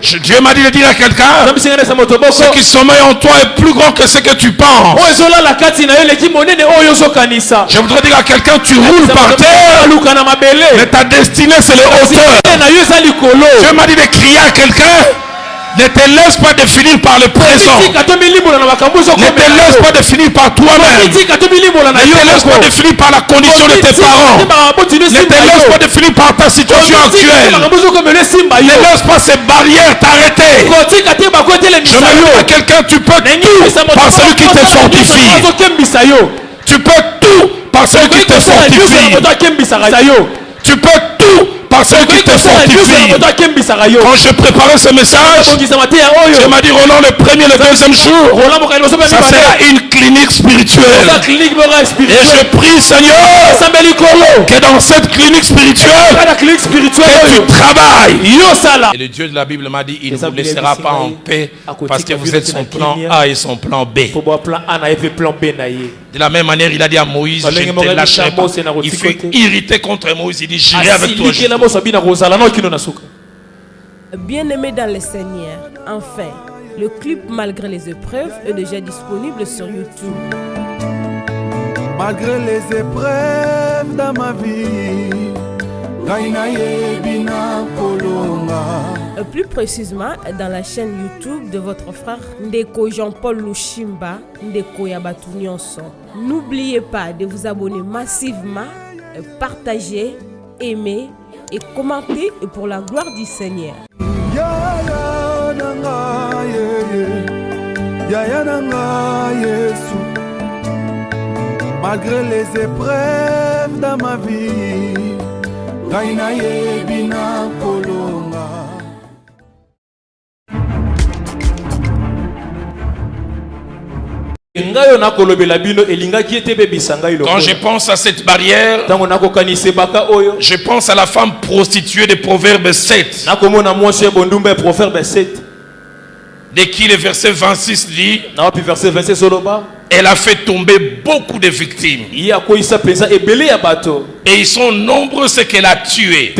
Dieu m'a dit de dire à quelqu'un, ce qui sommeille en toi est plus grand que ce que tu penses. Je voudrais dire à quelqu'un, tu roules par terre, mais ta destinée c'est les hauteurs. Dieu m'a dit de crier à quelqu'un, ne te laisse pas définir par le présent. Ne te laisse pas définir par toi-même. Ne te laisse pas définir par la condition de tes parents. Ne te laisse pas définir par ta situation actuelle. Ne laisse pas ces barrières t'arrêter. Je me dis à quelqu'un, tu peux tout par celui qui te fortifie. Tu peux tout par celui qui te fortifie. Tu peux tout par celui qui te fortifie. Quand je préparais ce message, je m'a dit, Roland, le premier et le deuxième jour, ça sera une clinique spirituelle. Et je prie, Seigneur, que dans cette clinique spirituelle, que tu travailles. Et le Dieu de la Bible m'a dit, il ne vous laissera pas en paix parce que vous êtes son plan A et son plan B. De la même manière, il a dit à Moïse, je ne te lâcherai pas. Il fut irrité contre Moïse, il dit, j'irai avec toi. Bien-aimés dans le Seigneur, enfin, le clip Malgré les épreuves est déjà disponible sur YouTube. Malgré les épreuves dans ma vie, plus précisément dans la chaîne YouTube de votre frère Ndeko Jean-Paul Lushimba, Ndeko Yabatu Nyonso. N'oubliez pas de vous abonner massivement, partager, aimer et commenter pour la gloire du Seigneur. Malgré les épreuves dans ma vie, quand je pense à cette barrière, je pense à la femme prostituée de Proverbe 7. De qui le verset 26 dit, elle a fait tomber beaucoup de victimes. Et ils sont nombreux ceux qu'elle a tués.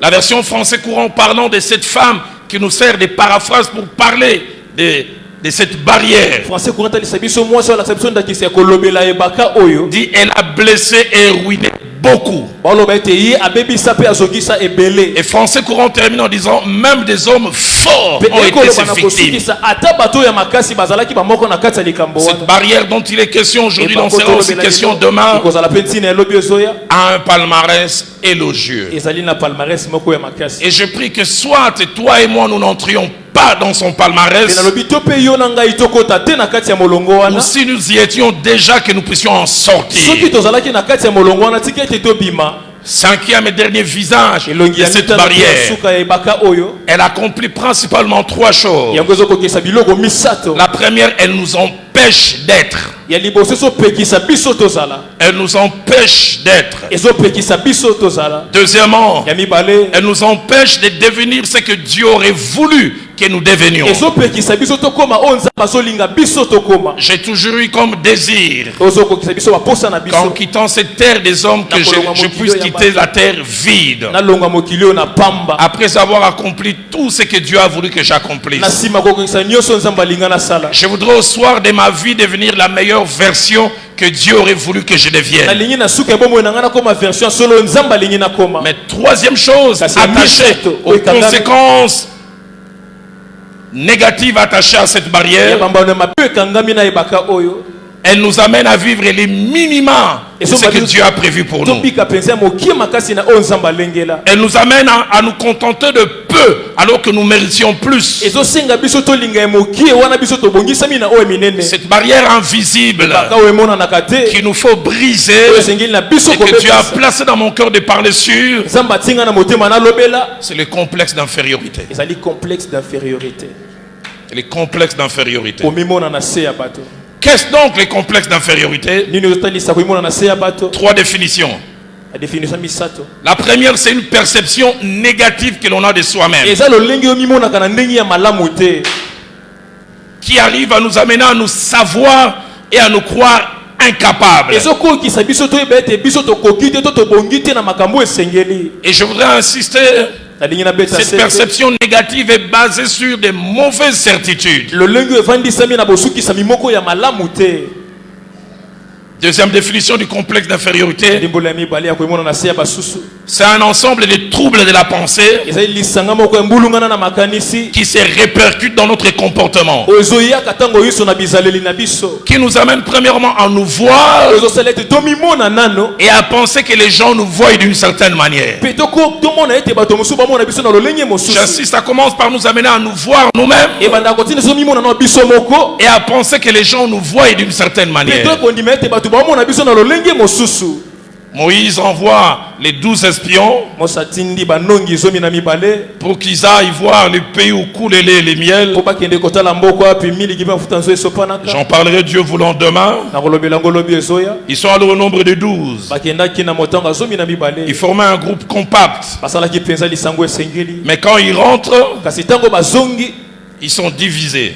La version français courant parlant de cette femme qui nous sert de paraphrase pour parler de cette barrière. Dit, elle a blessé et ruiné beaucoup. Et français courant termine en disant, même des hommes forts ont été ses victimes. Cette barrière dont il est question aujourd'hui, n'en sera aussi question demain, a un palmarès élogieux. Et je prie que soit toi et moi nous n'entrions pas dans son palmarès, ou si nous y étions déjà, que nous puissions en sortir. Cinquième et dernier visage de cette barrière, elle accomplit principalement trois choses. La première, elle nous empêche d'être. Elle nous empêche d'être. Deuxièmement, elle nous empêche de devenir ce que Dieu aurait voulu que nous devenions. J'ai toujours eu comme désir qu'en quittant cette terre des hommes, que je puisse quitter la terre vide après avoir accompli tout ce que Dieu a voulu que j'accomplisse. Je voudrais au soir de ma vie devenir la meilleure version que Dieu aurait voulu que je devienne. Mais troisième chose, attachée aux conséquences négatives attachées à cette barrière, elle nous amène à vivre les minima de ce que Dieu a prévu pour nous. Elle nous amène à nous contenter de peu alors que nous méritions plus. Cette barrière invisible qu'il nous faut briser et que Dieu a placé dans mon cœur de parler sur, c'est le complexe d'infériorité. Les complexes d'infériorité. Qu'est-ce donc les complexes d'infériorité? Trois définitions. La première, c'est une perception négative que l'on a de soi-même, qui arrive à nous amener à nous savoir et à nous croire incapables. Et je voudrais insister Cette perception négative est basée sur des mauvaises certitudes. Deuxième définition du complexe d'infériorité. C'est un ensemble de troubles de la pensée qui se répercutent dans notre comportement, qui nous amène premièrement à nous voir et à penser que les gens nous voient d'une certaine manière. J'insiste, ça commence par nous amener à nous voir nous-mêmes et à penser que les gens nous voient d'une certaine manière. Moïse envoie les 12 espions pour qu'ils aillent voir le pays où coule le lait et le miel. J'en parlerai, Dieu voulant, demain. Ils sont allés au nombre de 12. Ils formaient un groupe compact. Mais quand ils rentrent, ils sont divisés.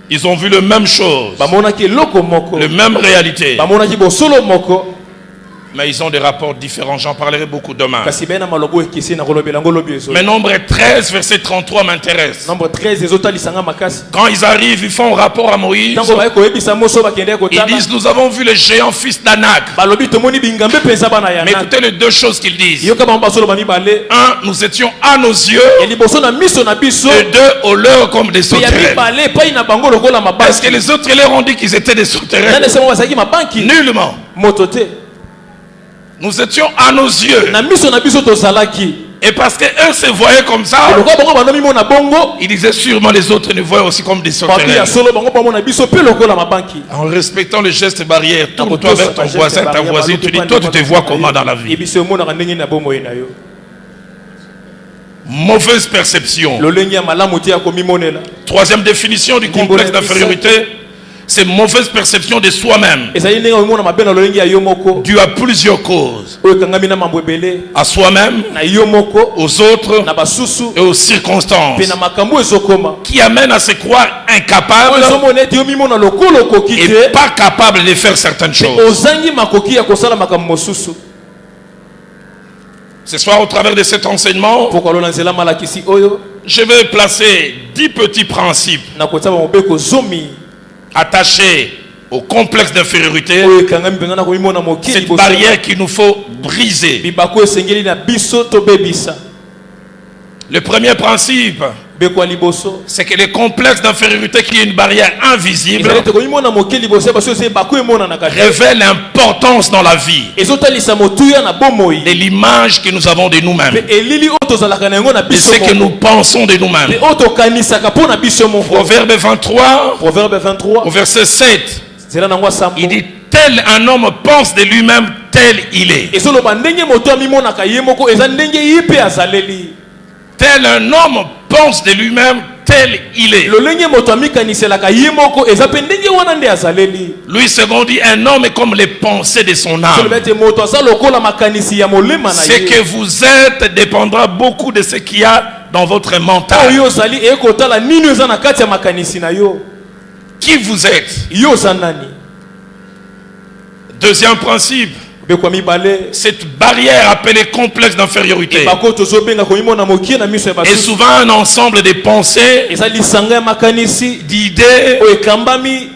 Ils ont vu la même chose, la même réalité. Mais ils ont des rapports différents. J'en parlerai beaucoup demain. Mais Nombre 13, verset 33 m'intéresse. Quand ils arrivent, ils font un rapport à Moïse. Ils disent, nous avons vu le géant fils d'Anak. Mais écoutez les deux choses qu'ils disent. Un, nous étions à nos yeux. Et deux, au leur comme des sauterelles. Est-ce que les autres leur ont dit qu'ils étaient des sauterelles? Nullement. Nous étions à nos yeux. Et parce qu'eux se voyaient comme ça, ils disaient sûrement les autres nous voient aussi comme des sauterelles. En respectant le geste barrière, tourne-toi vers ton voisin, ta voisine, tu dis, toi tu te vois comment dans la vie? Mauvaise perception. Troisième définition du complexe d'infériorité, c'est mauvaise perception de soi-même, due à plusieurs causes: à soi-même, aux autres et aux circonstances, qui amènent à se croire incapable et pas capable de faire certaines choses. Ce soir, au travers de cet enseignement, je vais placer 10 petits principes attachés au complexe d'infériorité, cette barrière qu'il nous faut briser. Le premier principe, c'est que le complexe d'infériorité, qui est une barrière invisible, révèle l'importance dans la vie de l'image que nous avons de nous-mêmes, de ce que nous pensons de nous-mêmes. Proverbe 23, au verset 7, il dit, tel un homme pense de lui-même, tel il est. Tel un homme pense de lui-même, tel il est. Louis II dit, un homme est comme les pensées de son âme. Ce que vous êtes dépendra beaucoup de ce qu'il y a dans votre mental. Qui vous êtes? Deuxième principe, cette barrière appelée complexe d'infériorité est souvent un ensemble de pensées, d'idées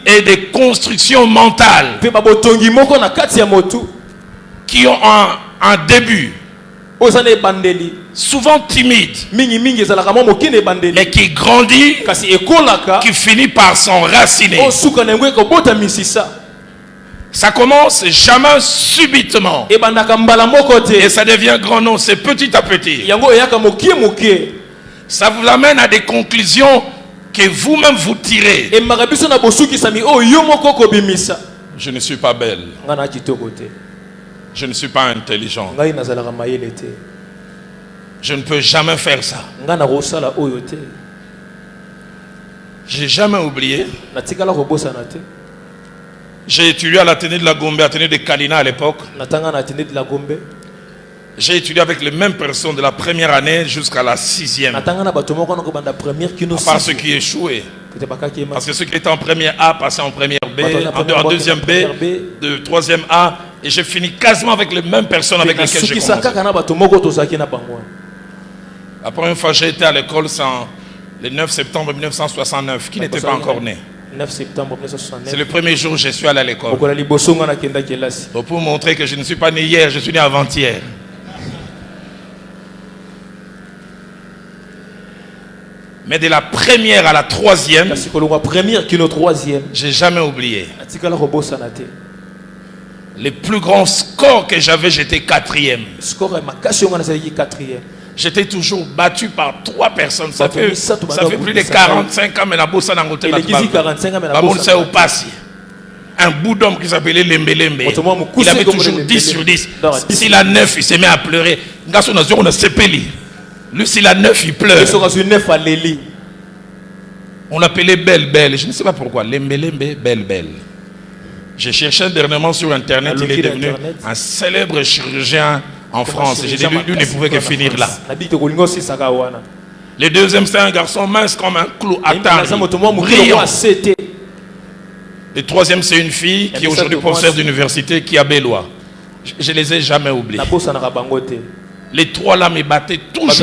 et de constructions mentales qui ont un début souvent timide, mais qui grandit, qui finit par s'enraciner. Ça commence jamais subitement et ça devient grand nom, c'est petit à petit. Ça vous amène à des conclusions que vous-même vous tirez. Je ne suis pas belle, je ne suis pas intelligent, je ne peux jamais faire ça. J'ai jamais oublié. J'ai étudié à l'Athénée de la Gombe, Athénée de Kalina à l'époque. J'ai étudié avec les mêmes personnes de la première année jusqu'à la 6e. À part ceux qui échouaient. Parce que ceux qui étaient en première A passaient en première B, en deuxième B, de troisième A. Et j'ai fini quasiment avec les mêmes personnes avec lesquelles j'ai commencé. La première fois que j'ai été à l'école, c'est le 9 septembre 1969, qui n'était pas encore né. 9 septembre 1969. C'est le premier jour où je suis allé à l'école. Donc pour montrer que je ne suis pas né hier, je suis né avant-hier. Mais de la première à la troisième, j'ai jamais oublié. Les plus grands scores que j'avais, j'étais quatrième. J'étais toujours battu par 3 personnes. Ça fait plus de 45 ans, mais la bossa n'a pas au passé. Un bout d'homme qui s'appelait Lembe Lembe. Il avait toujours 10 sur 10. S'il a 9, il se met à pleurer. Lui, s'il a 9, il pleure. On l'appelait Belle Belle. Je ne sais pas pourquoi. Lembe Lembe, Belle Belle. J'ai cherché dernièrement sur Internet. Il est devenu un célèbre chirurgien en France. J'ai dit, lui ne pouvait que finir là. Le deuxième, c'est un garçon mince comme un clou Atari. Brillant. Le troisième, c'est une fille qui est aujourd'hui professeure d'université qui a Bélois. Je ne les ai jamais oubliés. Les 3 là me battaient toujours.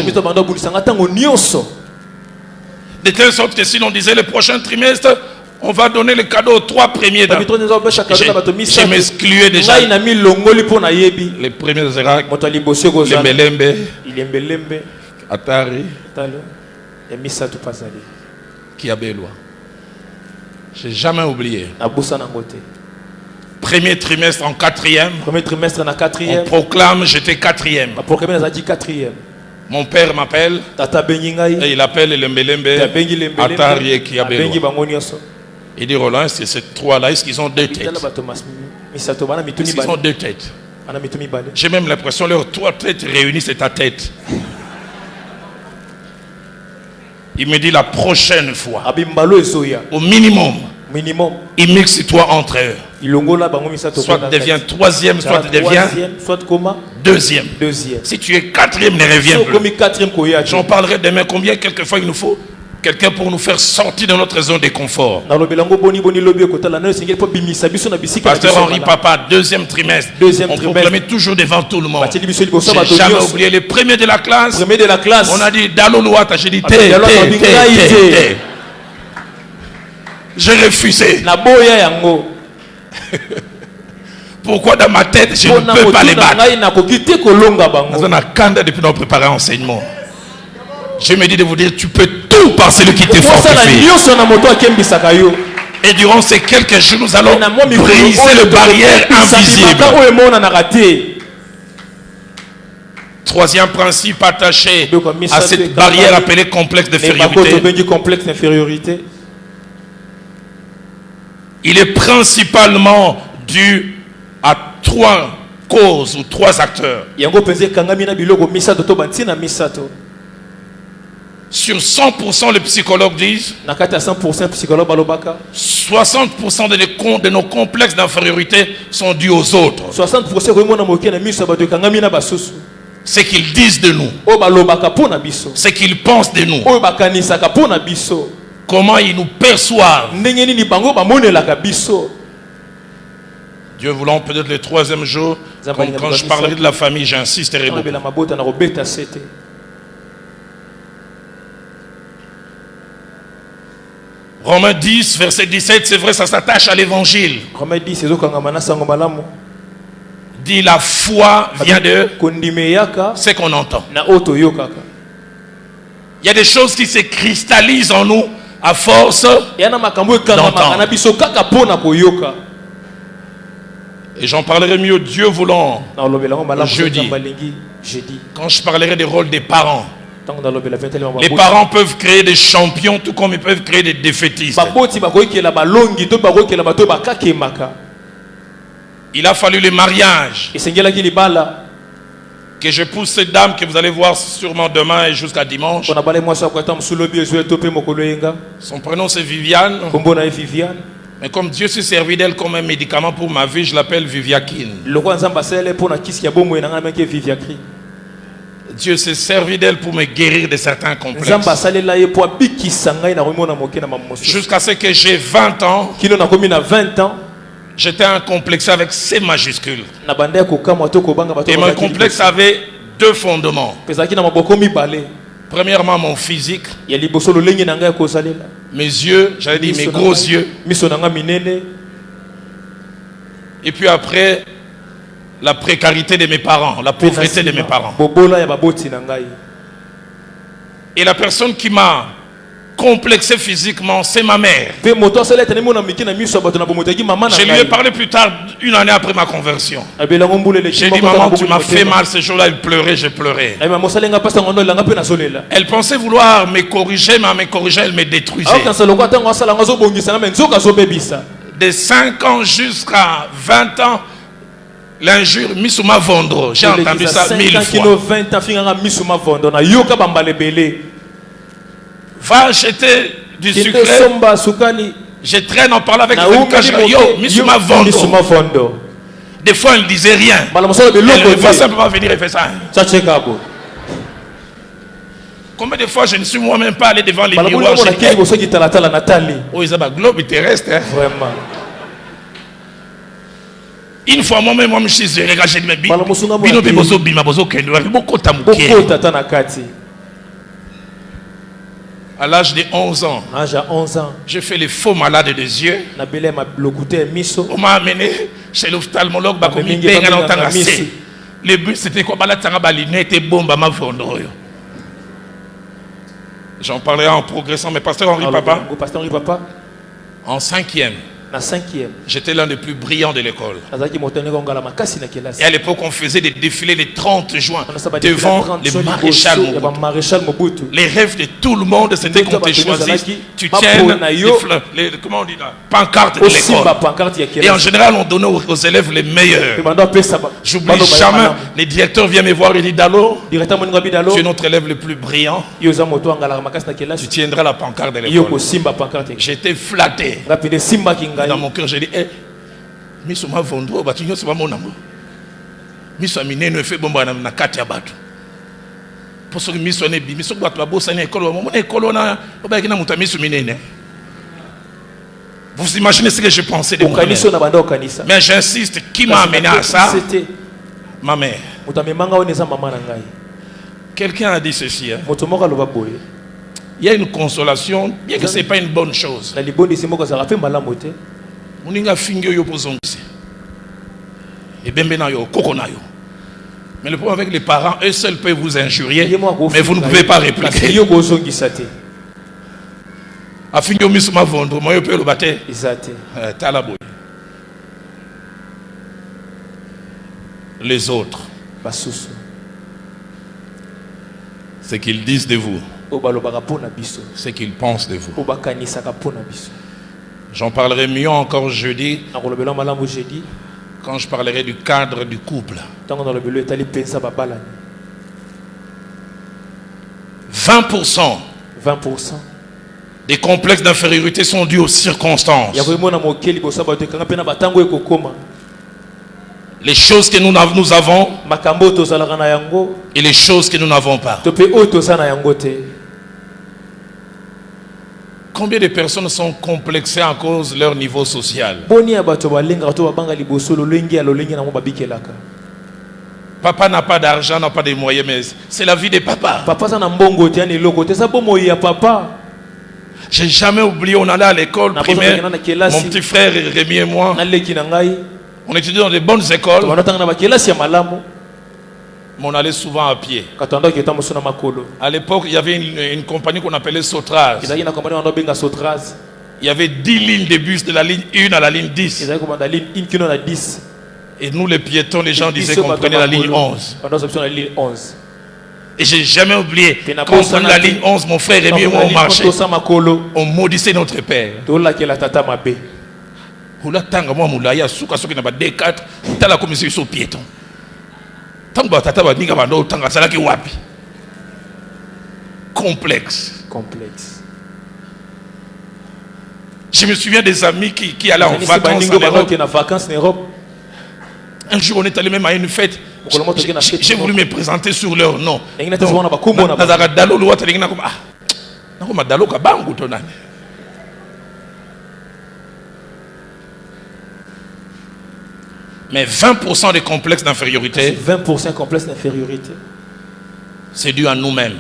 De telle sorte que si l'on disait le prochain trimestre, on va donner le cadeau aux 3 premiers. Je m'excluais déjà. Les premiers sera Lembe, Atari, qui a Bélois. Je n'ai jamais oublié. Premier trimestre en 4e. On proclame, j'étais 4e. Mon père m'appelle et il appelle Lembe Atari qui a Bélois. Il dit, Roland, c'est ces 3-là, est-ce qu'ils ont 2 têtes? Est-ce qu'ils ont 2 têtes? J'ai même l'impression que leurs 3 têtes réunies, c'est ta tête. Il me dit la prochaine fois, au minimum, il mixe-toi entre eux. Soit tu deviens 3e, soit tu deviens 2e. Si tu es 4e, ne reviens plus. J'en parlerai demain. Combien, quelquefois, il nous faut quelqu'un pour nous faire sortir de notre zone de confort. Pasteur Henri Papa, 2e trimestre. On proclamait toujours devant tout le monde. J'ai jamais oublié les premiers de la classe. On a dit Daloloata, j'ai dit té. J'ai refusé. Pourquoi dans ma tête je ne peux pas les battre? On a candé depuis notre préparé enseignement. Je me dis de vous dire, tu peux tout par celui qui te fortifie. Et durant ces quelques jours, nous allons briser les barrières invisibles. 3e principe attaché à cette barrière appelée complexe d'infériorité. Il est principalement dû à 3 causes ou 3 acteurs. Sur 100%, les psychologues disent 60% de nos complexes d'infériorité sont dus aux autres. Ce qu'ils disent de nous, ce qu'ils pensent de nous, comment ils nous perçoivent. Dieu voulant, peut-être le 3e jour, quand je parlerai de la famille, j'insisterai beaucoup. Romains 10, verset 17, c'est vrai, ça s'attache à l'évangile. Dit la foi vient de ce qu'on entend. Il y a des choses qui se cristallisent en nous à force d'entendre. Et j'en parlerai mieux, Dieu voulant, jeudi, quand je parlerai des rôles des parents. Les parents peuvent créer des champions tout comme ils peuvent créer des défaitistes. Il a fallu le mariage. Que je pousse cette dame que vous allez voir sûrement demain et jusqu'à dimanche. Son prénom c'est Viviane. Mais comme Dieu s'est servi d'elle comme un médicament pour ma vie, je l'appelle Viviakine. Dieu s'est servi d'elle pour me guérir de certains complexes. Jusqu'à ce que j'ai 20 ans, j'étais un complexe avec C majuscule. Et mon complexe avait 2 fondements. Premièrement, mon physique. Ya liboso lolenge na ngai ko salela. Mes yeux, j'allais dire mes gros yeux. Miso na nga minene. Et puis après, la précarité de mes parents, la pauvreté de mes parents. Bobola ya baboti na ngai. Et la personne qui m'a complexé physiquement, c'est ma mère. Je lui ai parlé plus tard, une année après ma conversion. J'ai dit, maman, tu m'as fait mal ce jour-là, elle pleurait, je pleurais. Elle pensait vouloir me corriger, mais en me corrigeant, elle me détruisait. De 5 ans jusqu'à 20 ans, l'injure, Misuma Vondro. J'ai entendu ça 1000 fois. Va acheter du sucre. Je traîne en parlant avec les yo, Misuma Vondro. Des fois, elle ne disait rien. Elle va simplement venir et faire ça. Combien de fois je ne suis moi-même pas allé devant les miroirs? Oh, ils ont un globe terrestre. Vraiment. Une fois moi-même, je suis regardé, je dis, à l'âge de 11 ans, j'ai fait les faux malades des yeux. On m'a amené chez l'ophtalmologue. Le but c'était quoi? J'en parlerai en progressant, mais pasteur Henri Papa, en 5e. J'étais l'un des plus brillants de l'école. Et à l'époque, on faisait des défilés le 30 juin devant le maréchal Mobutu. Les rêves de tout le monde, c'était qu'on te choisisse. Tu tiens les comment on dit là, pancartes de l'école. Et en général, on donnait aux élèves les meilleurs. J'oublie jamais, les directeurs viennent me voir et disent, Dalo, tu es notre élève le plus brillant. Tu tiendras la pancarte de l'école. J'étais flatté. Dans mon cœur, j'ai dit, Misuma Vondro, Batinyo, c'est pas mon amour. Misuma Mine ne fait bon na kati abatu. Pour ce que Misuma Nebi, Misuma Batla Bossa Nekolo, mon école, on a Obakina Mutamisu Mine. Vous imaginez ce que je pensais de moi. Mais j'insiste, qui m'a amené à ça? Ma mère. Quelqu'un a dit ceci. Il y a une consolation, bien que ce n'est pas une bonne chose. Mais le problème avec les parents, eux seuls peuvent vous injurier, mais vous ne pouvez pas répliquer. Les autres, ce qu'ils disent de vous, ce qu'ils pensent de vous. J'en parlerai mieux encore jeudi, quand je parlerai du cadre du couple. 20% des complexes d'infériorité sont dus aux circonstances. Les choses que nous avons et les choses que nous n'avons pas. Combien de personnes sont complexées à cause de leur niveau social? Papa n'a pas d'argent, n'a pas de moyens, mais c'est la vie de papa. J'ai jamais oublié, on allait à l'école primaire, mon petit frère Rémi et moi. On étudiait dans de bonnes écoles, mais on allait souvent à pied. À l'époque, il y avait une compagnie qu'on appelait Sotraz. Il y avait 10 lignes de bus de la ligne 1 à la ligne 10. Et nous, les piétons, les gens disaient qu'on prenait la ligne 11. Et j'ai jamais oublié, quand on prenait la ligne 11, mon frère Rémi et moi, on marchait. On maudissait notre père. Complexe. Je me souviens des amis qui allaient en vacances en Europe. Un jour, on est allé même à une fête. J'ai voulu me présenter sur leur nom. Mais 20% des complexes d'infériorité c'est dû à nous-mêmes.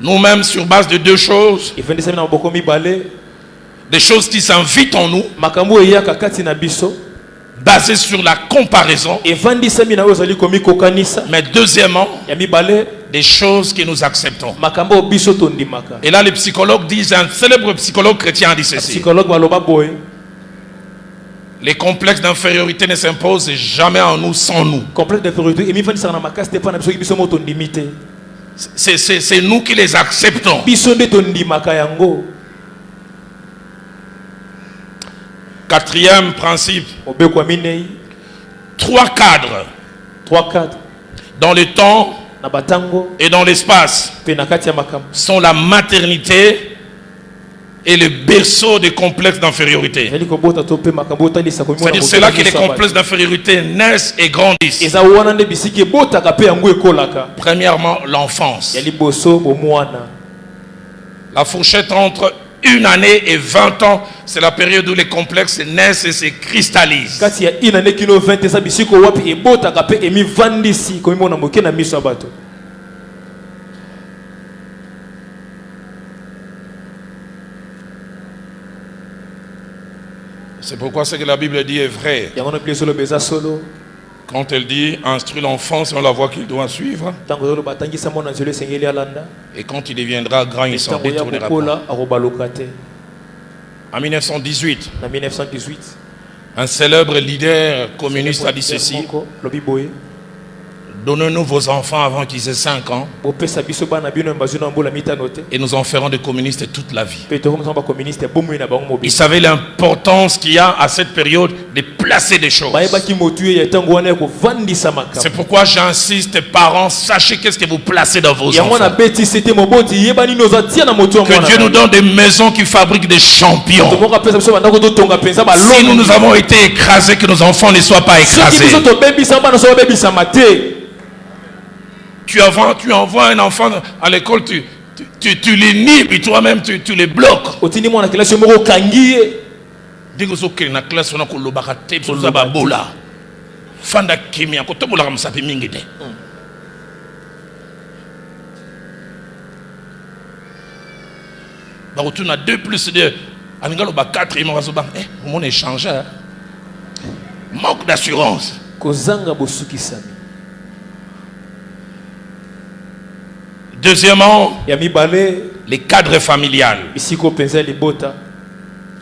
Nous-mêmes, sur base de deux choses, des choses qui s'invitent en nous, basées sur la comparaison, mais deuxièmement, des choses que nous acceptons. Et là, les psychologues disent, un célèbre psychologue chrétien dit ceci: les complexes d'infériorité ne s'imposent jamais en nous sans nous. C'est nous qui les acceptons. Quatrième principe. Trois cadres. Dans le temps et dans l'espace sont la maternité et le berceau des complexes d'infériorité. C'est-à-dire c'est là que les complexes d'infériorité naissent et grandissent. Premièrement, l'enfance. La fourchette entre 1 année et 20 ans, c'est la période où les complexes naissent et se cristallisent. C'est pourquoi ce que la Bible dit est vrai. Quand elle dit instruis l'enfant sur la voie qu'il doit suivre, et quand il deviendra grand, il s'en retournera pas. En 1918, un célèbre leader communiste a dit ceci: donnez-nous vos enfants avant qu'ils aient 5 ans et nous en ferons des communistes toute la vie. Il savait l'importance qu'il y a à cette période de placer des choses. C'est pourquoi j'insiste, parents, sachez qu'est-ce que vous placez dans vos enfants. Que Dieu nous donne des maisons qui fabriquent des champions. Si nous avons été écrasés, que nos enfants ne soient pas écrasés. Tu envoies un enfant à l'école, tu l'inhibes et toi-même tu les bloques. Dès que vous êtes dans la classe, on a dit que vous avez bola. Fanda kimia, ko to bola comme ça pe mingi de. Bah on a 2 plus 2. Aningalo ba 4 et mo va ba mon échangeur. Manque d'assurance. Kozanga bosukisami. Deuxièmement, les cadres familiales.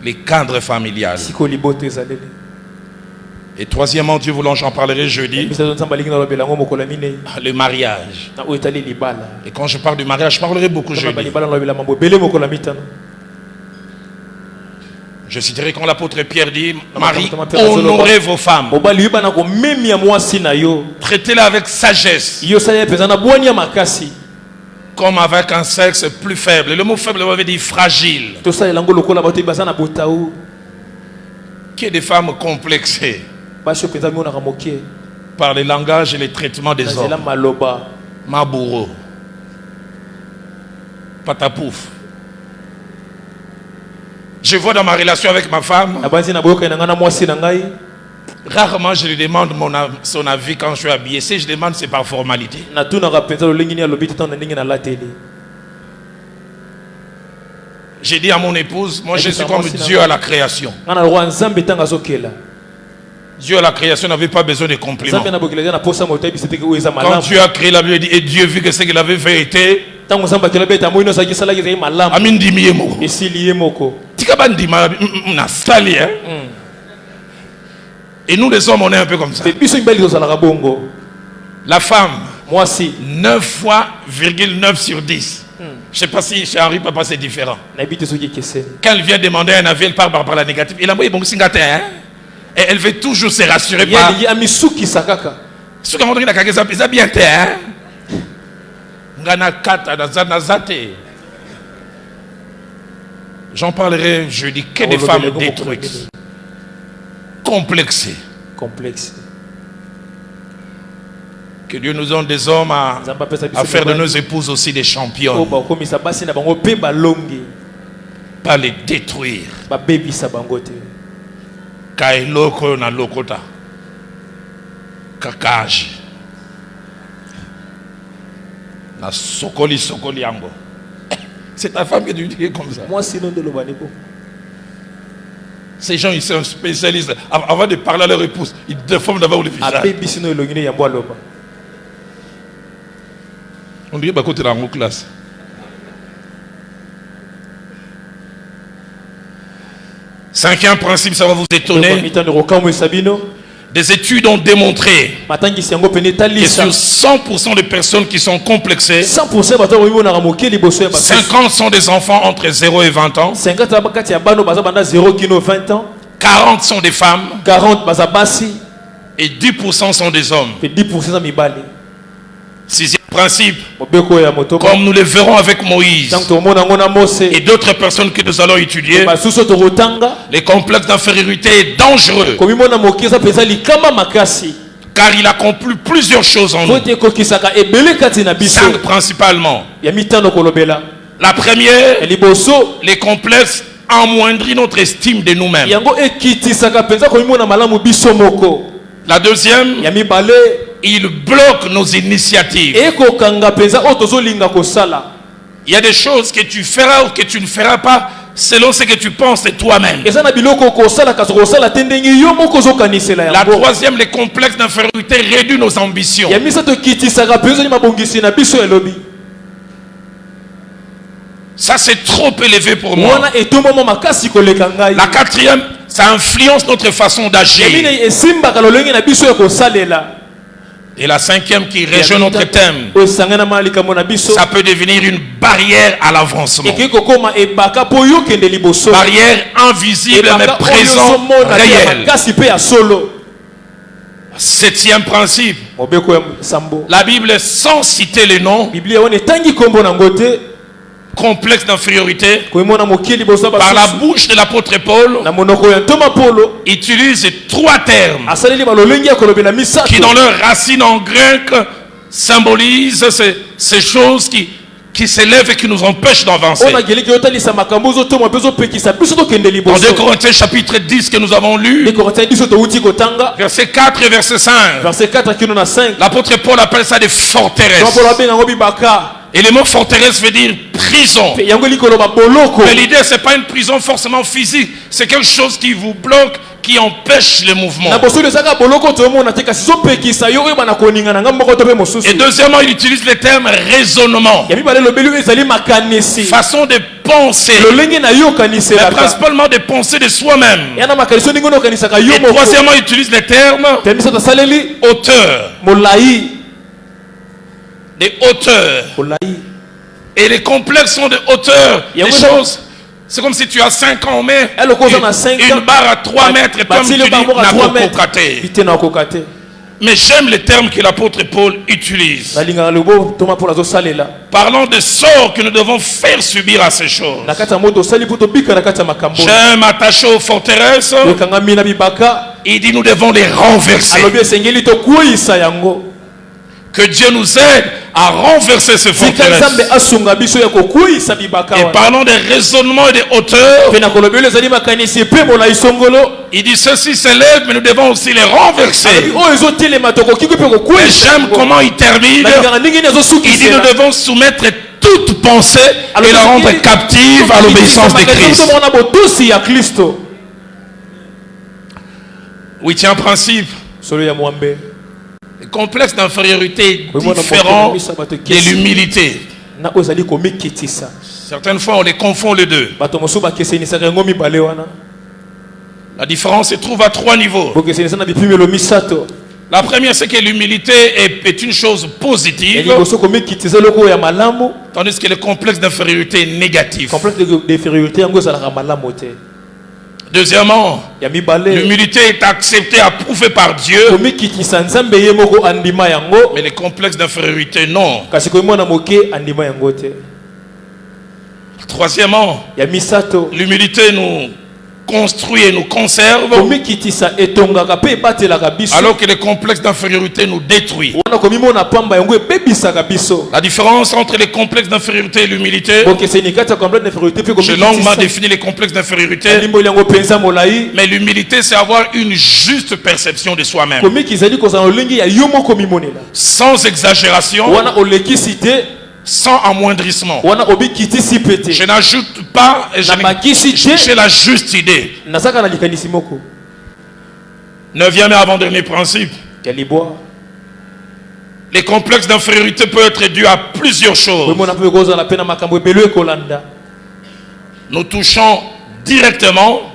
Les cadres familiales. Et troisièmement, Dieu voulant, j'en parlerai jeudi, le mariage. Et quand je parle du mariage, je parlerai beaucoup jeudi. Je citerai quand l'apôtre Pierre dit: Marie, honorez vos femmes. Traitez-les avec sagesse, comme avec un sexe plus faible. Le mot faible veut dire fragile. Qui est des femmes complexées par les langages et les traitements des hommes. Mabouro, patapouf. Je vois dans ma relation avec ma femme, rarement je lui demande son avis quand je suis habillé. Si je demande, c'est par formalité. J'ai dit à mon épouse, moi je suis comme Dieu à la création. Dieu à la création n'avait pas besoin de compliments. Quand Dieu a créé la Bible, dit, et Dieu vit que ce qu'il avait fait était et nous les hommes on est un peu comme ça. La femme, moi aussi, 9 fois 9 sur 10. Je ne sais pas si chez Henri Papa c'est différent. Quand elle vient demander un avis, elle part par la négative. Il a dit bon, et elle veut toujours se rassurer par. J'en parlerai jeudi. Que des femmes détruites, complexées. Que Dieu nous donne des hommes à faire de nos épouses aussi des champions. Pas les détruire. Kailoko na lokota. Kakage. La sokoli yango. C'est ta femme que tu dis comme ça. Moi, sinon, de l'Obaniko. Ces gens, ils sont spécialistes. Avant de parler à leur épouse, ils déforment d'abord le visage. On dirait que tu es dans la classe. Cinquième principe, ça va vous étonner. Des études ont démontré que sur 100% des personnes qui sont complexées, 50 sont des enfants entre 0 et 20 ans. 40 sont des femmes. Et 10% sont des hommes. Sixième principe, comme nous le verrons avec Moïse et d'autres personnes que nous allons étudier, les complexes d'infériorité est dangereux car il accomplit plusieurs choses en nous. 5 principalement. La première, les complexes amoindrissent notre estime de nous-mêmes. La deuxième, il bloque nos initiatives. Il y a des choses que tu feras ou que tu ne feras pas selon ce que tu penses de toi-même. La troisième, les complexes d'infériorité réduisent nos ambitions. Ça, c'est trop élevé pour moi. La quatrième, ça influence notre façon d'agir. Et la cinquième qui rejoint notre thème, ça peut devenir une barrière à l'avancement. Barrière invisible mais présente, réelle. Septième principe, la Bible, sans citer les noms, complexe d'infériorité, par la bouche de l'apôtre Paul, utilise 3 termes qui dans leur racine en grec symbolisent ces choses qui s'élèvent et qui nous empêchent d'avancer. Dans 2 Corinthiens chapitre 10 que nous avons lu, verset 4 et verset 5, l'apôtre Paul appelle ça des forteresses. Et le mot forteresse veut dire prison. Mais l'idée, ce n'est pas une prison forcément physique. C'est quelque chose qui vous bloque, qui empêche le mouvement. Et deuxièmement, il utilise le terme raisonnement. Façon de penser. Mais principalement de penser de soi-même. Et troisièmement, il utilise le terme hauteur. Des hauteurs. Et les complexes sont de hauteur. Des choses. C'est comme si tu as 5 ans, mais une barre à 3 mètres, et comme tu dis, mais j'aime le terme que l'apôtre Paul utilise. Parlant de sorts que nous devons faire subir à ces choses. J'aime m'attacher aux forteresses. Il dit nous devons les renverser. Que Dieu nous aide à renverser ces forteresses. Et parlant des raisonnements et des hauteurs, il dit ceci s'élève, mais nous devons aussi les renverser. Et j'aime comment il termine. Il dit nous devons soumettre toute pensée et la rendre captive à l'obéissance de Christ. Huitième principe. Le complexe d'infériorité est différent de l'humilité. Certaines fois, on les confond les deux. La différence se trouve à 3 niveaux. La première, c'est que l'humilité est une chose positive, tandis que le complexe d'infériorité est négatif. Deuxièmement, l'humilité est acceptée, approuvée par Dieu. Mais les complexes d'infériorité, non. Troisièmement, l'humilité nous construit et nous conserve, alors que les complexes d'infériorité nous détruisent. La différence entre les complexes d'infériorité et l'humilité, j'ai longuement défini les complexes d'infériorité, mais l'humilité c'est avoir une juste perception de soi-même, sans exagération, sans amoindrissement. Je n'ajoute pas et j'ai la juste idée. 9e et avant-dernier principe. Les complexes d'infériorité peuvent être dus à plusieurs choses. Nous touchons directement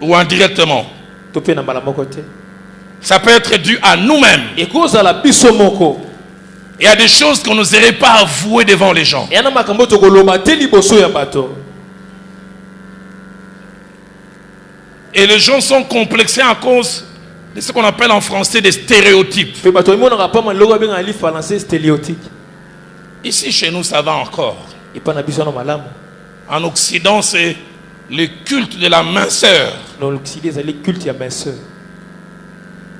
ou indirectement. Ça peut être dû à nous-mêmes. Il y a des choses qu'on n'oserait pas avouer devant les gens. Et les gens sont complexés à cause de ce qu'on appelle en français des stéréotypes. Ici, chez nous, ça va encore. En Occident, c'est le culte de la minceur.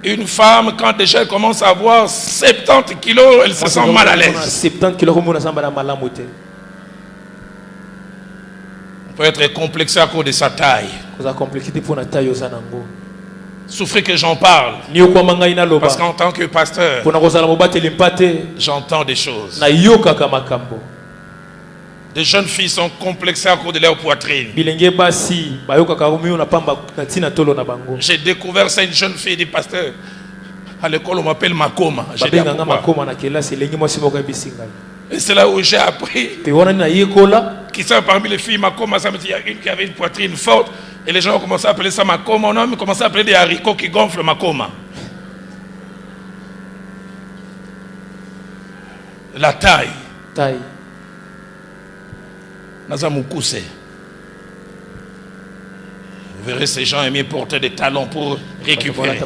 Une femme, quand déjà elle commence à avoir 70 kilos, elle se sent mal à l'aise. On peut être complexé à cause de sa taille. Souffrez que j'en parle. Parce qu'en tant que pasteur, j'entends des choses. Des jeunes filles sont complexées à cause de leur poitrine. J'ai découvert ça, une jeune fille dit pasteur. À l'école, on m'appelle Makoma. Et c'est là où j'ai appris. Qui sont parmi les filles Makoma, ça me dit il y a une qui avait une poitrine forte. Et les gens ont commencé à appeler ça Makoma. On a commencé à appeler des haricots qui gonflent Makoma. La taille. Nazamukuse. Vous verrez ces gens aimer porter des talons pour récupérer.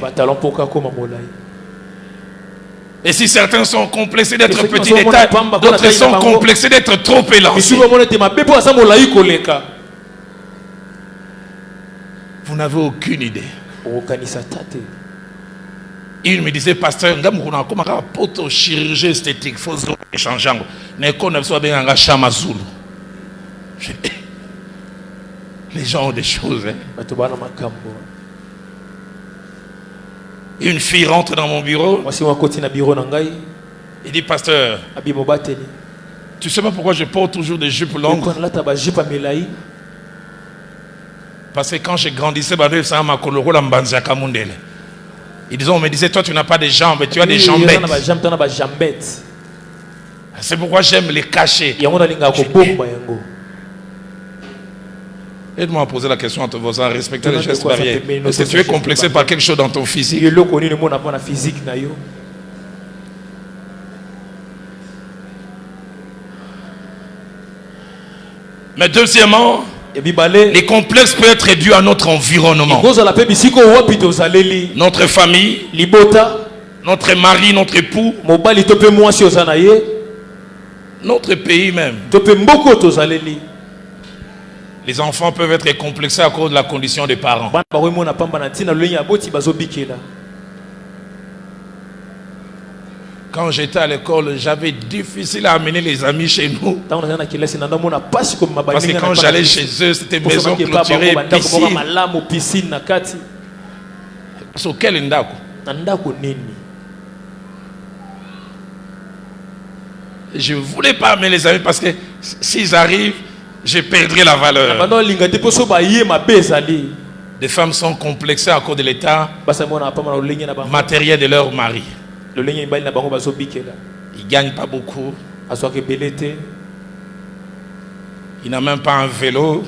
Et si certains sont complexés d'être petits de taille, d'autres sont complexés d'être trop élancés. Vous n'avez aucune idée. Il me disait, pasteur, comment chirurgie esthétique, il faut échanger. Les gens ont des choses. Une fille rentre dans mon bureau. Il dit, pasteur, tu sais pas pourquoi je porte toujours des jupes longues? Parce que quand j'ai grandissé, ils disaient, on me disait, toi tu n'as pas de jambes, tu as des jambettes. C'est pourquoi j'aime les cacher. Aide-moi à poser la question entre vos ans, respecter les gestes barrières. Est-ce que tu es complexé par quelque chose dans ton physique? Mais deuxièmement, les complexes peuvent être dus à notre environnement. Notre famille, notre mari, notre époux, notre pays même. Les enfants peuvent être complexés à cause de la condition des parents. Quand j'étais à l'école, j'avais difficile à amener les amis chez nous. Parce que quand j'allais chez eux, c'était maison clôturée, piscine. Sur quel ndako? Je ne voulais pas amener les amis parce que s'ils arrivent, je perdrai la valeur. Des femmes sont complexées à cause de l'état matériel de leur mari. Ils ne gagnent pas beaucoup. Il n'a même pas un vélo.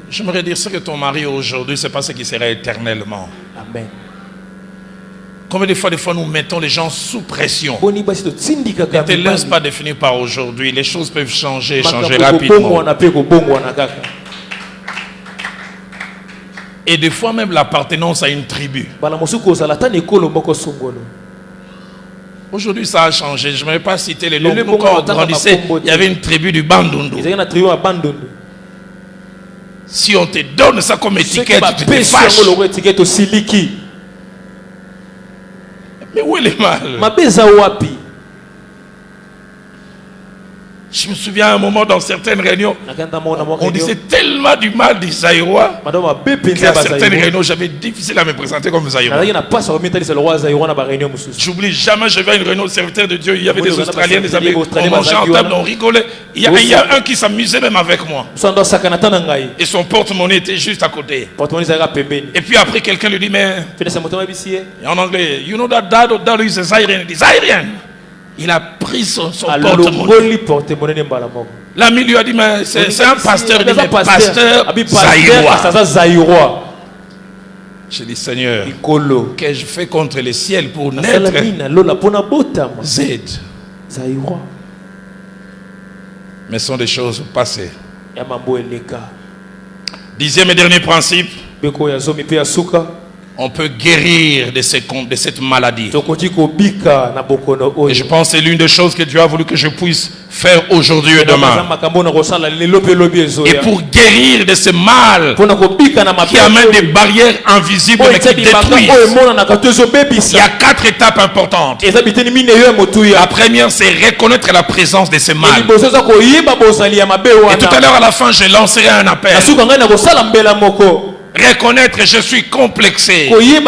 J'aimerais dire ce que ton mari aujourd'hui, c'est pas ce qui sera éternellement. Amen. Combien de fois nous mettons les gens sous pression? Ne te laisse pas définir par aujourd'hui. Les choses peuvent changer rapidement. Et des fois même l'appartenance à une tribu. Aujourd'hui ça a changé. Je ne vais pas citer les noms. Quand on grandissait, il y avait une tribu du Bandundu. Si on te donne ça comme étiquette, tu te fâches. Mais où est le mal? Je me souviens à un moment dans certaines réunions, on disait tellement du mal des Zaïrois qu'à certaines réunions, j'avais difficile à me présenter comme Zaïrois. J'oublie jamais, je vais à une réunion de serviteurs de Dieu, il y avait des Australiens, des Américains, on mangeait en table, on rigolait. Il y a un qui s'amusait même avec moi. Et son porte-monnaie était juste à côté. Et puis après, quelqu'un lui dit, mais en anglais, you know that dad is a Zaïrien. Il dit, Zaïrien. Il a pris son porte-monnaie. L'ami lui a dit, mais c'est un pasteur. Il dit, mais pasteur Zaïrois. J'ai dit, Seigneur, qu'ai-je fait contre les ciels pour naître Z? Mais ce sont des choses passées. 10e et dernier principe. On peut guérir de cette maladie. Et je pense que c'est l'une des choses que Dieu a voulu que je puisse faire aujourd'hui et demain. Et pour guérir de ce mal qui amène des barrières invisibles mais qui détruisent, il y a 4 étapes importantes. La première, c'est reconnaître la présence de ce mal. Et tout à l'heure à la fin, je lancerai un appel. Reconnaître que je suis complexé. J'ai une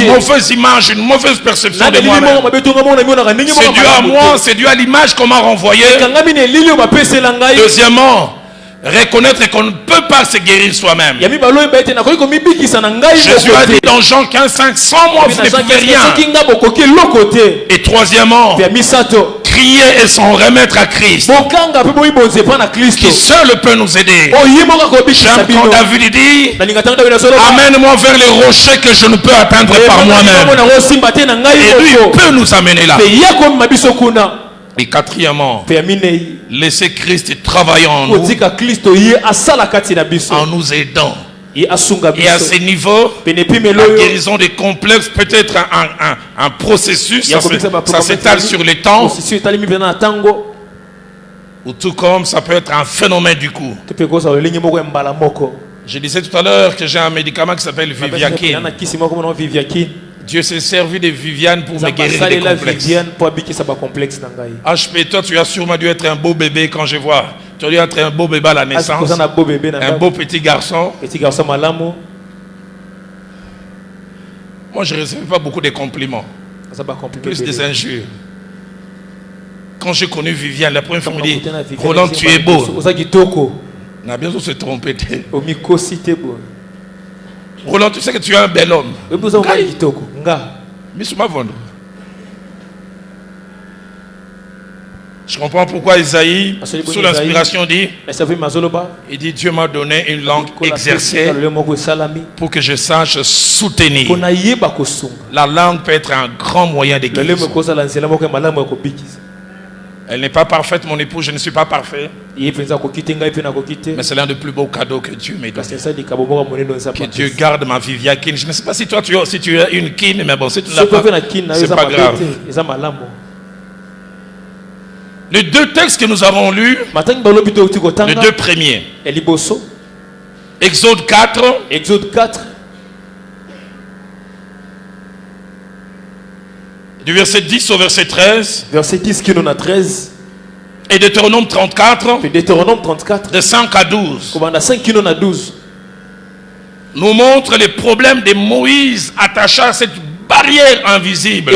mauvaise image, une mauvaise perception de moi-même. C'est dû à moi, c'est dû à l'image qu'on m'a renvoyée. Deuxièmement, reconnaître qu'on ne peut pas se guérir soi-même. Jésus a dit dans Jean 15:5, sans moi vous ne pouvez rien. Et troisièmement, crier et s'en remettre à Christ, qui seul peut nous aider. J'aime quand David dit, amène-moi vers les rochers que je ne peux atteindre par moi-même. Et lui peut nous amener là. Et quatrièmement, laisser Christ travailler en nous, en nous aidant. Et à ce niveau, la guérison des complexes peut être un processus, ça s'étale sur le temps, ou tout comme ça peut être un phénomène du coup. Je disais tout à l'heure que j'ai un médicament qui s'appelle Viviakin. Dieu s'est servi de Viviane pour me guérir des complexes. HP, toi tu as sûrement dû être un beau bébé quand je vois. Tu as dû être un beau bébé à la naissance. Un beau petit garçon. Moi je ne recevais pas beaucoup de compliments. Plus des injures. Quand j'ai connu Viviane, la première fois elle me dit, Roland tu es beau. On a bien sûr se tromper. Roland, tu sais que tu es un bel homme. Je comprends pourquoi Isaïe, sous l'inspiration, dit, il dit, Dieu m'a donné une langue exercée pour que je sache soutenir. La langue peut être un grand moyen de guérison. Elle n'est pas parfaite, mon épouse, je ne suis pas parfait. Mais c'est l'un des plus beaux cadeaux que Dieu m'a donné. Que Dieu garde ma Viviakin. Je ne sais pas si toi tu as une kin, mais bon, si tu l'as pas, c'est pas grave. Les 2 textes que nous avons lus, les 2 premiers, Exode 4, du verset 10 au verset 13, et Deutéronome 34, de 5 à 12, nous montre les problèmes de Moïse attachés à cette barrière invisible.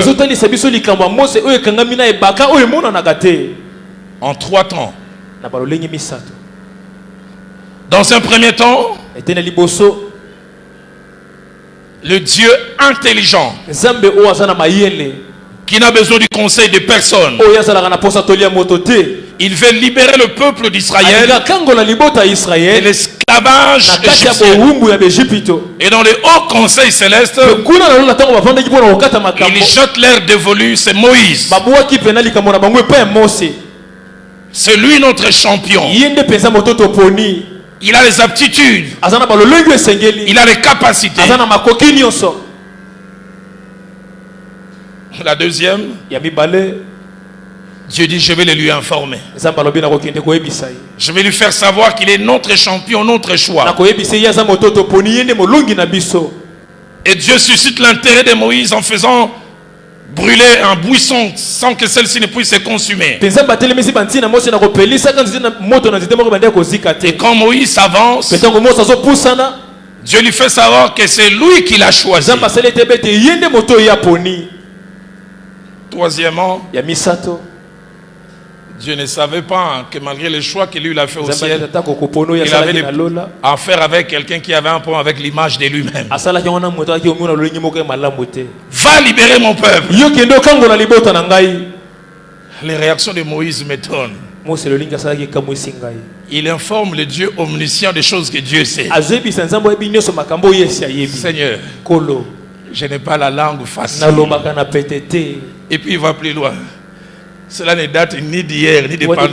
En 3 temps. Dans un premier temps, le Dieu intelligent qui n'a besoin du conseil de personne. Il veut libérer le peuple d'Israël de l'esclavage égyptien. Et dans le haut conseil céleste, il jette l'air dévolu, c'est Moïse. C'est lui notre champion. Il a les aptitudes. Il a les capacités. La deuxième, Dieu dit, je vais le lui informer. Je vais lui faire savoir qu'il est notre champion, notre choix. Et Dieu suscite l'intérêt de Moïse en faisant brûler un buisson sans que celle-ci ne puisse se consumer. Et quand Moïse avance, Dieu lui fait savoir que c'est lui qui l'a choisi. Troisièmement, Dieu ne savait pas que malgré le choix que lui a fait au ciel, il avait affaire avec quelqu'un qui avait un problème avec l'image de lui-même. Va libérer mon peuple. Les réactions de Moïse m'étonnent. Il informe le Dieu omniscient des choses que Dieu sait. Seigneur, je n'ai pas la langue facile. Et puis il va plus loin. Cela ne date ni d'hier, ni de pendant.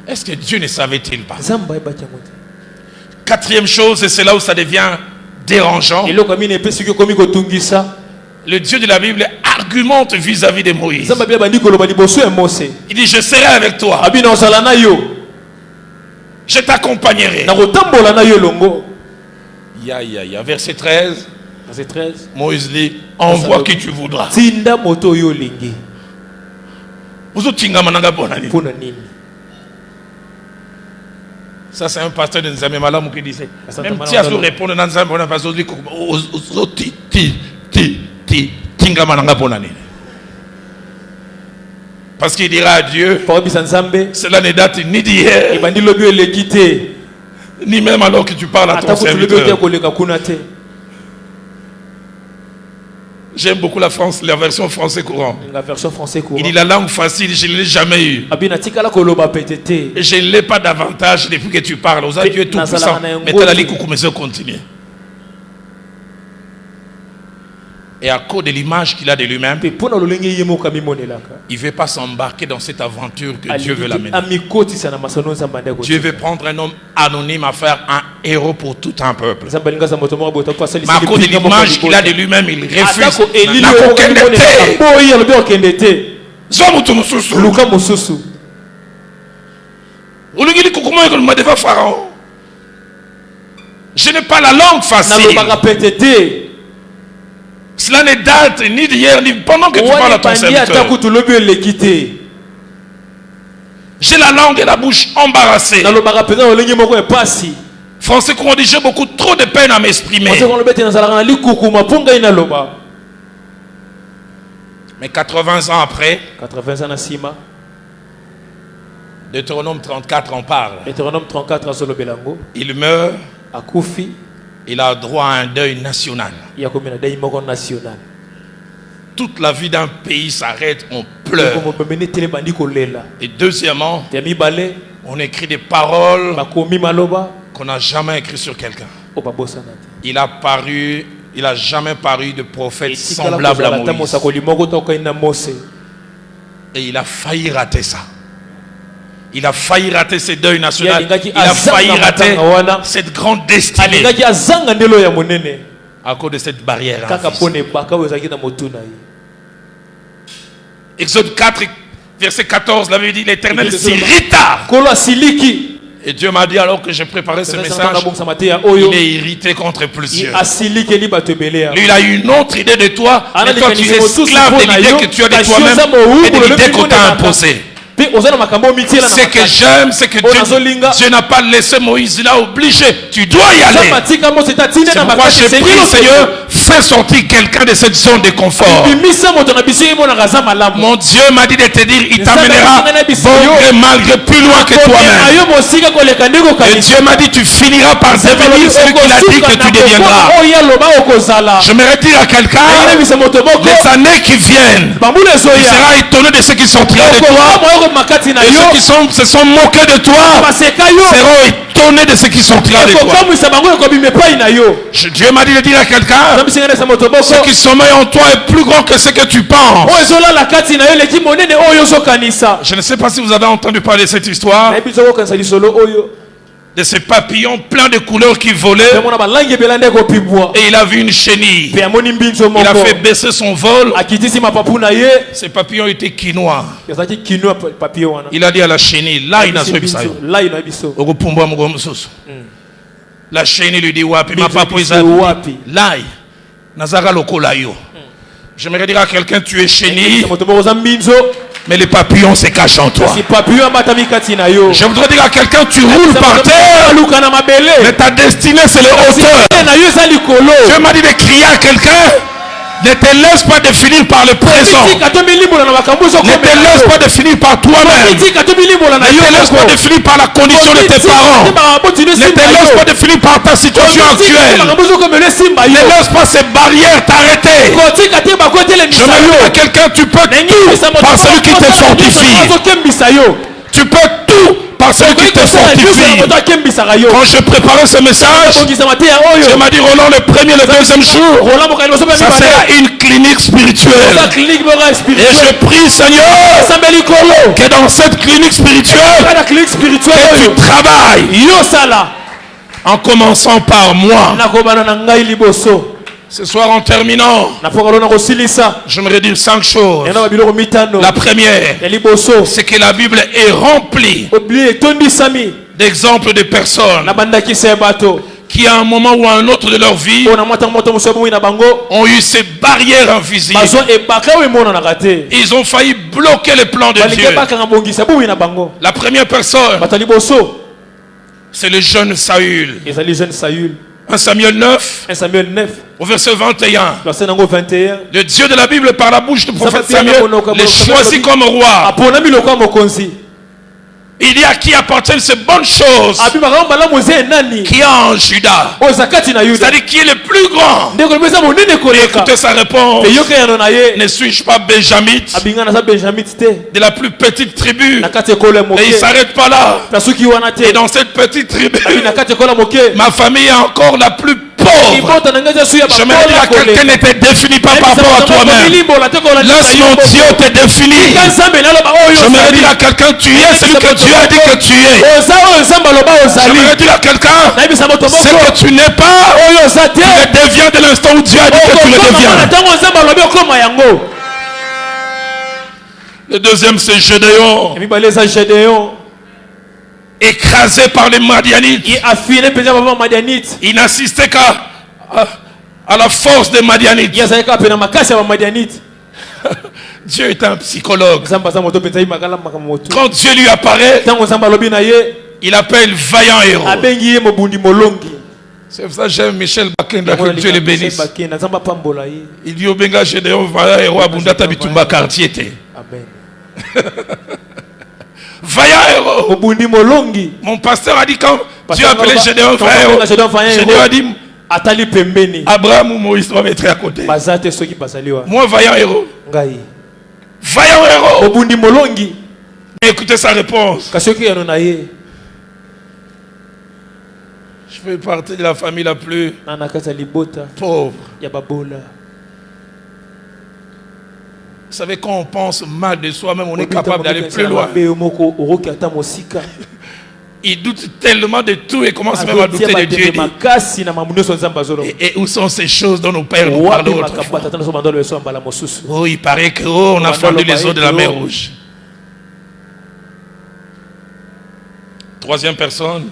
Est-ce que Dieu ne savait-il pas? Quatrième chose, et c'est là où ça devient dérangeant. Le Dieu de la Bible argumente vis-à-vis de Moïse. Il dit, je serai avec toi. Je t'accompagnerai. Verset 13. Moïse dit, envoie qui tu voudras. Ça c'est un pasteur de Nzambe Malamu qui disait. Même si tu répondre dans Nzambe, on pasteur dit parce qu'il dira à Dieu, cela ne date ni d'hier, ni même alors que tu parles à ton serviteur. J'aime beaucoup la version français courant. Il dit la langue facile, je ne l'ai jamais eue. Et je ne l'ai pas davantage depuis que tu parles. Aux Dieu est tout puissant. Mais tu as la coucou, continue. Et à cause de l'image qu'il a de lui-même, il ne veut pas s'embarquer dans cette aventure que Dieu veut l'amener. Dieu veut prendre un homme anonyme à faire un héros pour tout un peuple. Mais à cause de l'image qu'il a de lui-même, il refuse. Je n'ai pas la langue facile. Cela ne date ni d'hier, ni pendant que tu parles à ton serviteur. J'ai la langue et la bouche embarrassées. Français qu'on dit, j'ai beaucoup trop de peine à m'exprimer. Mais 80 ans après, Deutéronome 34 en parle. Il meurt. Il a droit à un deuil national. Toute la vie d'un pays s'arrête, on pleure. Et deuxièmement, on écrit des paroles qu'on n'a jamais écrites sur quelqu'un. Il a jamais paru de prophète semblable à Moïse. Et il a failli rater ça. Il a failli rater ce deuil national. Il a failli rater cette grande destinée à cause de cette barrière. Exode 4, verset 14, la Bible dit, l'Éternel s'irrita. Et Dieu m'a dit alors que j'ai préparé ce message, il est irrité contre plusieurs. Lui, il a eu une autre idée de toi, mais toi tu es esclave de l'idée que tu as de toi-même et de l'idée qu'on t'a imposée. Ce que j'aime, c'est que Dieu n'a pas laissé Moïse là obligé. Tu dois y aller. C'est pourquoi j'ai prié, Seigneur, fais sortir quelqu'un de cette zone de confort. Mon Dieu m'a dit de te dire, il t'amènera bon et malgré plus loin que toi-même. Et Dieu m'a dit, tu finiras par devenir celui qu'il a dit que tu deviendras. J'aimerais dire à quelqu'un, les années qui viennent, il sera étonné de ce qui sortira de toi. Et ceux qui se sont moqués de toi seront étonnés de ce qui sortira de toi. Dieu m'a dit de dire à quelqu'un, ce qui sommeille en toi est plus grand que ce que tu penses. Je ne sais pas si vous avez entendu parler de cette histoire, de ces papillons pleins de couleurs qui volaient, et il a vu une chenille. Il a fait baisser son vol. Ces papillons étaient quinois. Il a dit à la chenille, là il n'a pas. La chaîne lui dit wapi, ma papa wapi. Là, Nazara lokola yo. J'aimerais dire à quelqu'un, tu es chenille, mais les papillons se cachent en toi. Je voudrais dire à quelqu'un, tu roules par terre, mais ta destinée c'est les hauteurs. Dieu m'a dit de crier à quelqu'un, ne te laisse pas définir par le présent. Ne te laisse pas définir par toi-même. Ne te laisse pas définir par la condition de tes parents. Ne te laisse pas définir par ta situation actuelle. Ne laisse pas ces barrières t'arrêter. Je me dis à quelqu'un, tu peux tout par celui qui te fortifie. Tu peux tout par celui qui te fortifie. Quand je préparais ce message, je m'ai dit, Roland, le premier et le deuxième jour, ça sera une clinique spirituelle. Et je prie, Seigneur, que dans cette clinique spirituelle, que tu travailles en commençant par moi. Ce soir, en terminant, j'aimerais dire 5 choses. La première, c'est que la Bible est remplie d'exemples de personnes qui, à un moment ou à un autre de leur vie, ont eu ces barrières invisibles. Ils ont failli bloquer les plans de Dieu. La première personne, c'est le jeune Saül. 1 Samuel 9, au verset 21. Le Dieu de la Bible, par la bouche du prophète Samuel, les choisit comme roi. Il y a qui appartiennent ces bonnes choses qui est en Juda, c'est-à-dire qui est le plus grand. Et écoutez sa réponse: ne suis-je pas benjamite, de la plus petite tribu? Et il ne s'arrête pas là. Et dans cette petite tribu, ma famille est encore la plus pauvre. Je me dis à quelqu'un, ne te définis pas par rapport à toi-même. Laisse mon Dieu te définir. Je me dis à quelqu'un, tu es celui que Dieu a dit que tu es. Je me dis à quelqu'un, ce que tu n'es pas, tu le deviens de l'instant où Dieu a dit que tu le deviens. Le deuxième, c'est Gédéon. Écrasé par les Madianites. Il n'assistait qu'à la force des Madianites. Dieu est un psychologue. Quand Dieu lui apparaît, il appelle vaillant héros. C'est pour ça que j'aime Michel Bakenda, que Dieu le bénisse. Il dit au Benga Gédéon vaillant héros Abundata Bitumba quartier. Amen. Vaillant héros. Mon pasteur a dit quand Dieu appelait Gédéon vaillant héros, Gédéon a dit Abraham ou Moïse doit mettre à côté. Moi vaillant héros. Vaillant héros. Mais écoutez sa réponse: je fais partie de la famille la plus pauvre. Vous savez, quand on pense mal de soi-même, on est capable d'aller plus loin. Il doute tellement de tout et commence même à douter de Dieu. Et où sont ces choses dont nos pères nous parlent autrefois? Oh, il paraît que on a fendu les eaux de la mer Rouge. Troisième personne,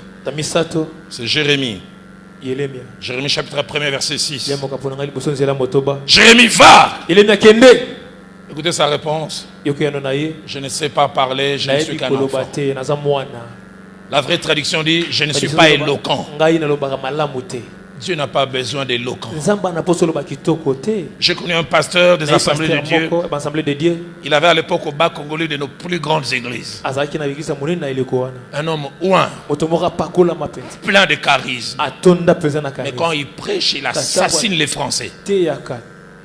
c'est Jérémie. Jérémie chapitre 1 verset 6. Jérémie va. Écoutez sa réponse: je ne sais pas parler, je ne suis qu'un enfant. La vraie traduction dit: je ne suis pas éloquent. Dieu n'a pas besoin d'éloquence. J'ai connu un pasteur des assemblées de Dieu. Il avait à l'époque au bas congolais de nos plus grandes églises. Un homme ouin, plein de charisme. Mais quand il prêche, il assassine les Français.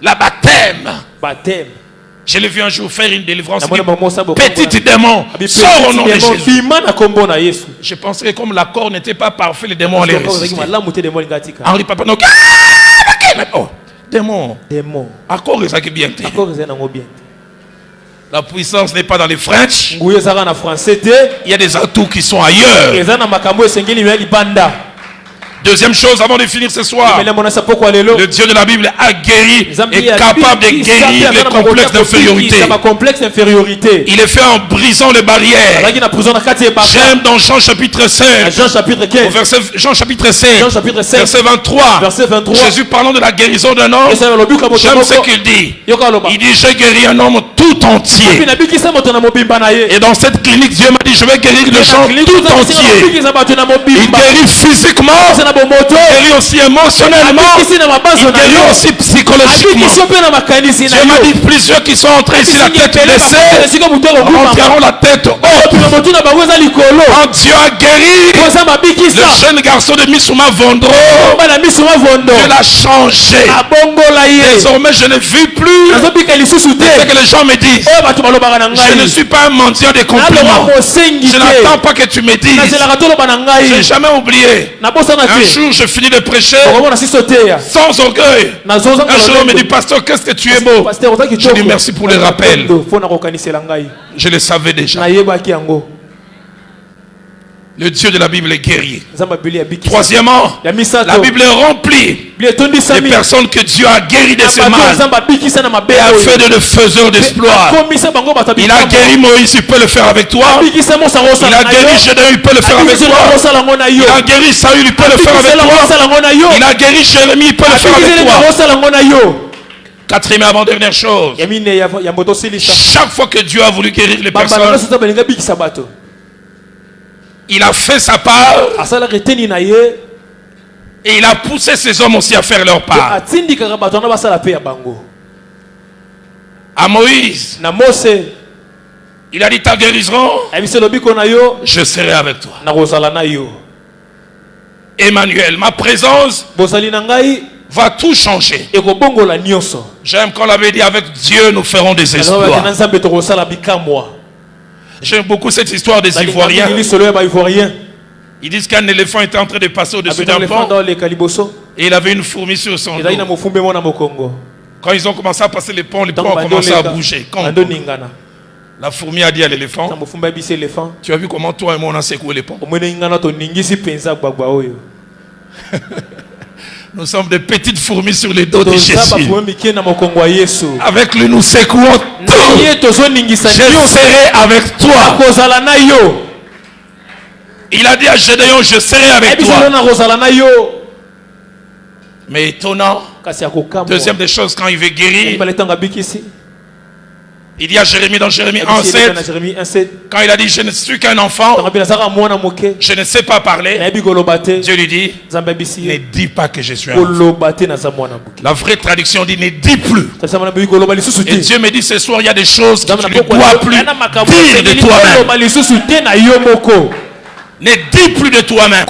La baptême. Je l'ai vu un jour faire une délivrance. Petit démon, sors au nom de Jésus. Je pensais que comme l'accord n'était pas parfait, les démons allaient résister. Henri Papa, non. Oh, démon. Accord est ça qui est bien. La puissance n'est pas dans les French. Il y a des atouts qui sont ailleurs. Deuxième chose, avant de finir ce soir, le Dieu de la Bible a guéri, est capable de guérir les complexes d'infériorité. Il est fait en brisant les barrières. J'aime dans Jean chapitre 16, Jean chapitre 16, verset 23, Jésus parlant de la guérison d'un homme, j'aime ce qu'il dit. Il dit, j'ai guéri un homme tout entier. Et dans cette clinique, Dieu m'a dit, je vais guérir les gens tout entiers. Il guérit physiquement, il guérit aussi émotionnellement, il guérit aussi psychologiquement. Dieu m'a dit, plusieurs qui sont entrés ici la tête blessée rentreront la tête haute. Quand Dieu a guéri le jeune garçon de Missouma Vondro, Dieu l'a changé. Désormais je ne vis plus ce que les gens me disent. Je ne suis pas un mendiant de compliments. Je n'attends pas que tu me dises. Je n'ai jamais oublié. Un jour je finis de prêcher sans orgueil. Un jour on me dit, pasteur, qu'est-ce que tu es beau. Je dis merci pour le rappel. Je le savais déjà. Le Dieu de la Bible est guerrier. Troisièmement, la Bible est remplie des personnes que Dieu a guéries de ce mal et a fait de faiseurs d'espoir. Il a guéri Moïse, il peut le faire avec toi. Il a guéri Gédéon, il peut le faire avec toi. Il a guéri Saül, il peut le faire avec toi. Il a guéri Jérémie, il peut le faire avec toi. Quatrième et avant-dernière chose, chaque fois que Dieu a voulu guérir les personnes, il a fait sa part et il a poussé ces hommes aussi à faire leur part. À Moïse, il a dit, ta guérison, je serai avec toi. Emmanuel, ma présence va tout changer. J'aime qu'on l'avait dit, avec Dieu nous ferons des exploits. J'aime beaucoup cette histoire des Ivoiriens. Ils disent qu'un éléphant était en train de passer au-dessus d'un pont et il avait une fourmi sur son dos. Quand ils ont commencé à passer le pont a commencé à bouger. La fourmi a dit à l'éléphant, tu as vu comment toi et moi on a secoué le pont? Nous sommes des petites fourmis sur les dos de Jésus. Avec lui, nous secouons tout. Je serai avec toi. Il a dit à Gédéon, je serai avec toi. Mais étonnant, deuxième des choses, quand il veut guérir, il dit à Jérémie dans Jérémie 1,7, quand il a dit, je ne suis qu'un enfant, je ne sais pas parler, Dieu lui dit, ne dis pas que je suis un enfant. La vraie traduction dit, ne dis plus. Et Dieu me dit, ce soir, il y a des choses que tu ne dois plus dire de toi-même. Ne dis plus de toi-même.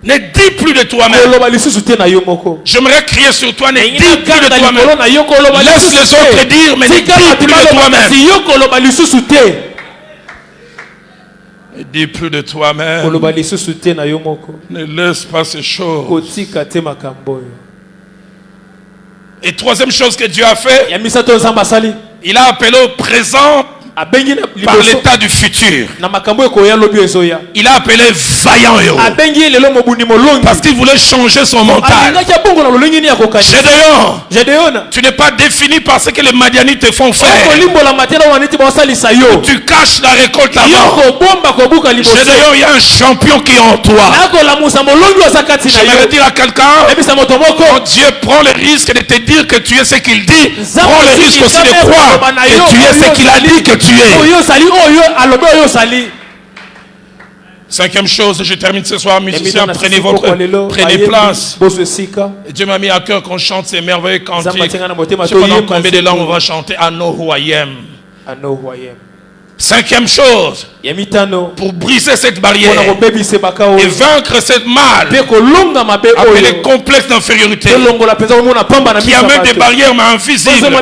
Ne dis plus de toi-même. J'aimerais crier sur toi, ne dis plus de toi-même. Laisse les autres dire, mais ne dis plus de toi-même. Ne dis plus de toi-même. Ne laisse pas ces choses. Et troisième chose que Dieu a fait, il a appelé au présent par l'état du futur. Il a appelé vaillant héros parce qu'il voulait changer son mental. Gédéon, tu n'es pas défini par ce que les Madianites te font faire. Tu caches la récolte avant. Gédéon, il y a un champion qui est en toi. J'aimerais dire à quelqu'un, quand Dieu prend le risque de te dire que tu es ce qu'il dit, prends le risque aussi de croire que tu es ce qu'il a dit que tu es. Cinquième chose, je termine ce soir, musiciens, prenez place. Et Dieu m'a mis à cœur qu'on chante ces merveilleux cantiques. Je sais pas dans combien de langues on va chanter. I know who I am. Cinquième chose, pour briser cette barrière et vaincre cette mal appelé complexe d'infériorité qui amène des barrières mais invisibles.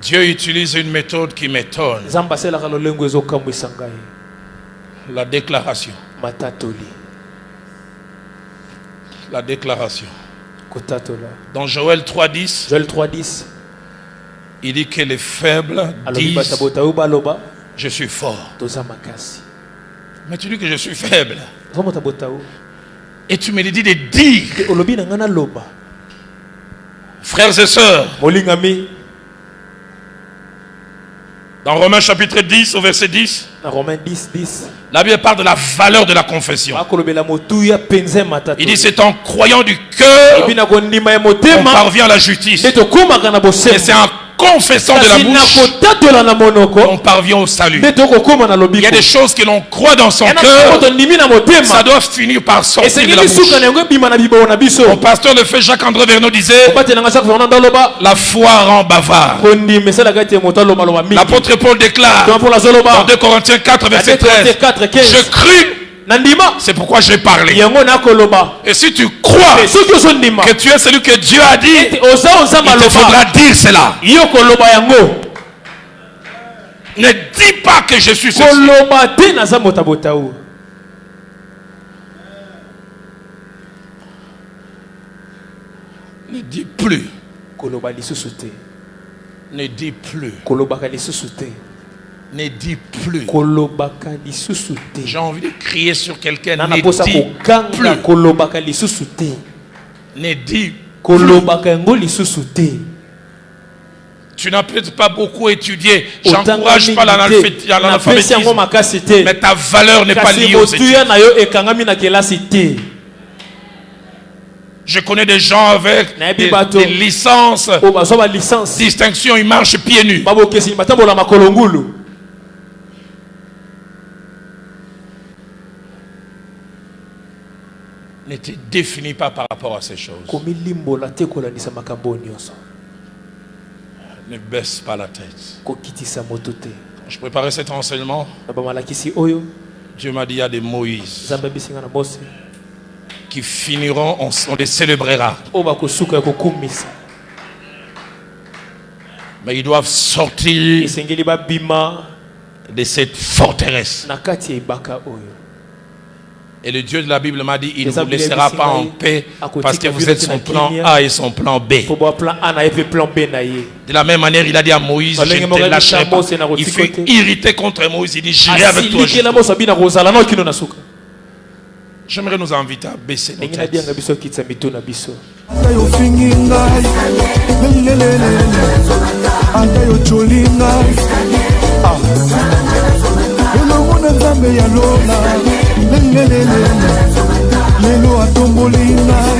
Dieu utilise une méthode qui m'étonne. La déclaration. La déclaration. Dans Joël 3,10, il dit que les faibles disent, je suis fort. Mais tu dis que je suis faible. Et tu me dis de dire, frères et sœurs, dans Romains chapitre 10 au verset 10, la Bible parle de la valeur de la confession. Il dit c'est en croyant du cœur qu'on parvient à la justice. Et c'est en confessant de la bouche on parvient au salut. Il y a des choses que l'on croit dans son cœur, ça doit finir par sortir de la bouche. Mon pasteur le fait, Jacques-André Verneau disait, la foi rend bavard. L'apôtre Paul déclare dans 2 Corinthiens 4 verset 13, je crus, c'est pourquoi j'ai parlé. Et si tu crois que tu es celui que Dieu a dit, il te faudra dire cela. Ne dis pas que je suis ceci. Ne dis plus. Ne dis plus. Ne dis plus. J'ai envie de crier sur quelqu'un. Ne dis plus. Ne dis plus. Tu n'as peut-être pas beaucoup étudié. J'encourage pas l'analphabétisme. Mais ta valeur n'est pas liée aux études. Je connais des gens avec des licences, distinction, ils marchent pieds nus. Ne te définis pas par rapport à ces choses. Ne baisse pas la tête. Quand je préparais cet enseignement, Dieu m'a dit il y a des Moïse qui finiront, on les célébrera. Mais ils doivent sortir de cette forteresse. Et le Dieu de la Bible m'a dit, il ne vous laissera pas en paix parce que vous êtes son plan A et son plan B. De la même manière, il a dit à Moïse, je ne te lâcherai pas. Il fut irrité contre Moïse, il dit, j'irai avec toi. J'aimerais nous inviter à baisser nos têtes. Lelo atombolinga